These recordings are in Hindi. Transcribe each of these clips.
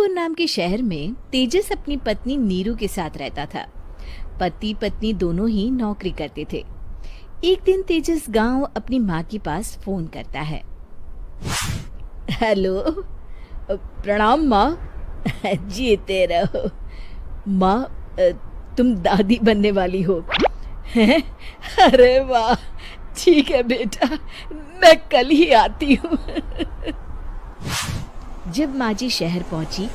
कानपुर नाम के शहर में तेजस अपनी पत्नी नीरू के साथ रहता था। पति पत्नी दोनों ही नौकरी करते थे। एक दिन तेजस गांव अपनी माँ के पास फोन करता है। हेलो, प्रणाम माँ। जीते रहो माँ, तुम दादी बनने वाली हो हैं? अरे वाह, ठीक है बेटा, मैं कल ही आती हूँ। जब माँ जी शहर पहुंची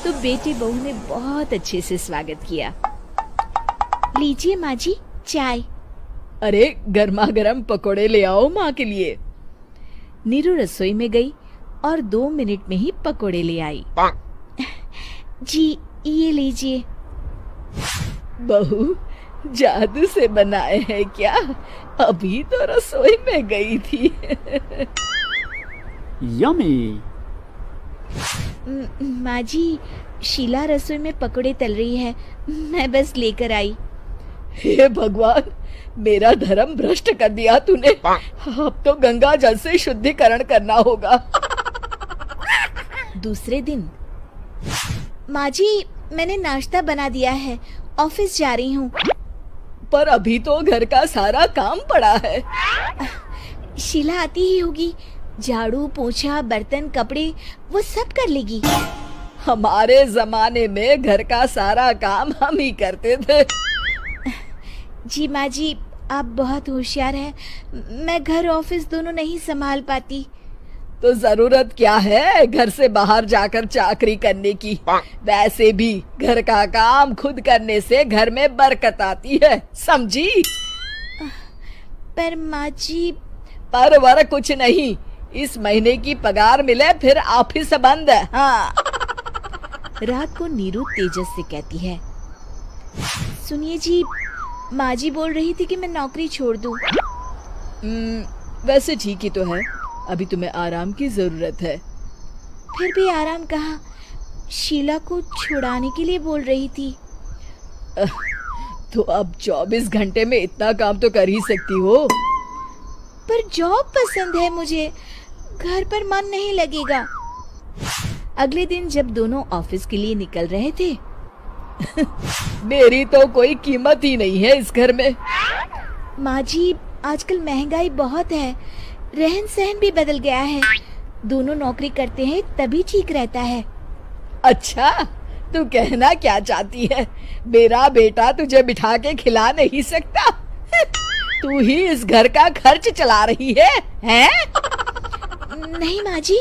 तो बेटी बहू ने बहुत अच्छे से स्वागत किया। लीजिए माँ जी, चाय। अरे गर्मा गर्म पकोड़े ले आओ माँ के लिए। नीरू रसोई में गई और 2 मिनट में ही पकोड़े ले आई। जी ये लीजिए। बहू जादू से बनाए हैं क्या? अभी तो रसोई में गई थी। यम्मी। माँ जी, शीला रसोई में पकोड़े तल रही है, मैं बस लेकर आई। हे भगवान, मेरा धर्म भ्रष्ट कर दिया तूने। अब तो गंगा जल से शुद्धिकरण करना होगा। दूसरे दिन, माँ जी मैंने नाश्ता बना दिया है, ऑफिस जा रही हूँ। पर अभी तो घर का सारा काम पड़ा है। शीला आती ही होगी, झाड़ू पोछा बर्तन कपड़े वो सब कर लेगी। हमारे जमाने में घर का सारा काम हम ही करते थे। जी माँ जी, आप बहुत होशियार हैं, मैं घर ऑफिस दोनों नहीं संभाल पाती। तो जरूरत क्या है घर से बाहर जाकर चाकरी करने की? वैसे भी घर का काम खुद करने से घर में बरकत आती है, समझी? पर माँ जी। पर वर कुछ नहीं, इस महीने की पगार मिले फिर ऑफिस बंद है। हाँ। रात को नीरू तेजस से कहती है, सुनिए जी, माँ जी बोल रही थी कि मैं नौकरी छोड़ दूं। वैसे ठीक ही तो है, अभी तुम्हें आराम की जरूरत है। फिर भी आराम कहाँ, शीला को छुड़ाने के लिए बोल रही थी। तो अब 24 घंटे में इतना काम तो कर ही सकती हो। पर जॉब पसंद है मुझे, घर पर मन नहीं लगेगा। अगले दिन जब दोनों ऑफिस के लिए निकल रहे थे, मेरी तो कोई कीमत ही नहीं है इस घर में। माँ जी, आजकल महंगाई बहुत है, रहन सहन भी बदल गया है, दोनों नौकरी करते हैं तभी ठीक रहता है। अच्छा, तू कहना क्या चाहती है? मेरा बेटा तुझे बिठा के खिला नहीं सकता? तू ही इस घर का खर्च चला रही है, हैं? नहीं माँ जी,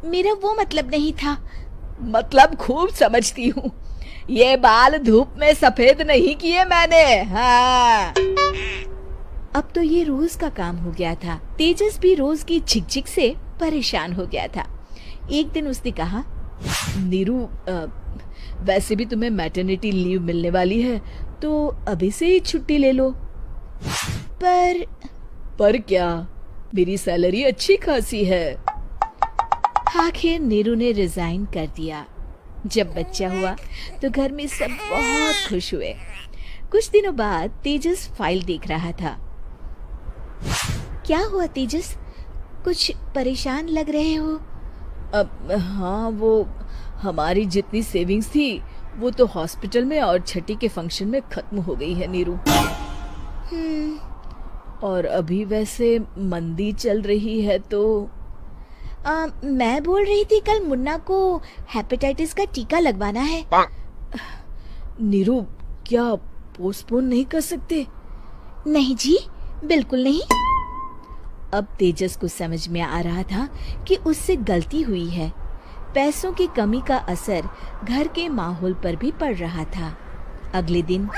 मेरा वो मतलब नहीं था। मतलब खूब समझती हूँ, ये बाल धूप में सफेद नहीं किए मैंने। हाँ। अब तो ये रोज का काम हो गया था। तेजस भी रोज की झिकझिक से परेशान हो गया था। एक दिन उसने कहा, नीरू, वैसे भी तुम्हें मैटरनिटी लीव मिलने वाली है, तो अभी से ही छुट्टी ले लो। पर क्या, मेरी सैलरी अच्छी खासी है। आखिर नीरू ने रिजाइन कर दिया। जब बच्चा हुआ तो घर में सब बहुत खुश हुए। कुछ दिनों बाद तेजस फाइल देख रहा था। क्या हुआ तेजस, कुछ परेशान लग रहे हो? हाँ, वो हमारी जितनी सेविंग्स थी वो तो हॉस्पिटल में और छठी के फंक्शन में खत्म हो गई है नीरू। और अभी वैसे मंदी चल रही है तो मैं बोल रही थी कल मुन्ना को हेपेटाइटिस का टीका लगवाना है। नीरू, क्या पोस्टपोन नहीं कर सकते? नहीं जी, बिल्कुल नहीं। अब तेजस को समझ में आ रहा था कि उससे गलती हुई है। पैसों की कमी का असर घर के माहौल पर भी पड़ रहा था। अगले दिन,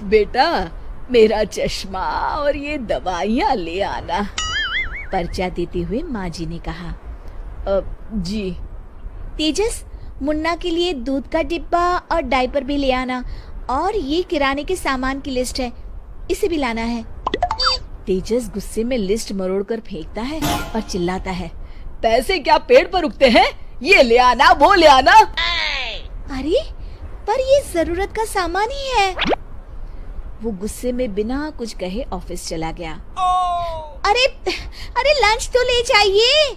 बेटा मेरा चश्मा और ये दवाइयाँ ले आना, पर्चा देते हुए माँ जी ने कहा। जी। तेजस, मुन्ना के लिए दूध का डिब्बा और डायपर भी ले आना, और ये किराने के सामान की लिस्ट है, इसे भी लाना है। तेजस गुस्से में लिस्ट मरोड़कर फेंकता है और चिल्लाता है, पैसे क्या पेड़ पर उगते हैं? ये ले आना, वो ले आना। अरे पर ये जरूरत का सामान ही है। वो गुस्से में बिना कुछ कहे ऑफिस चला गया। अरे लंच तो ले जाइए।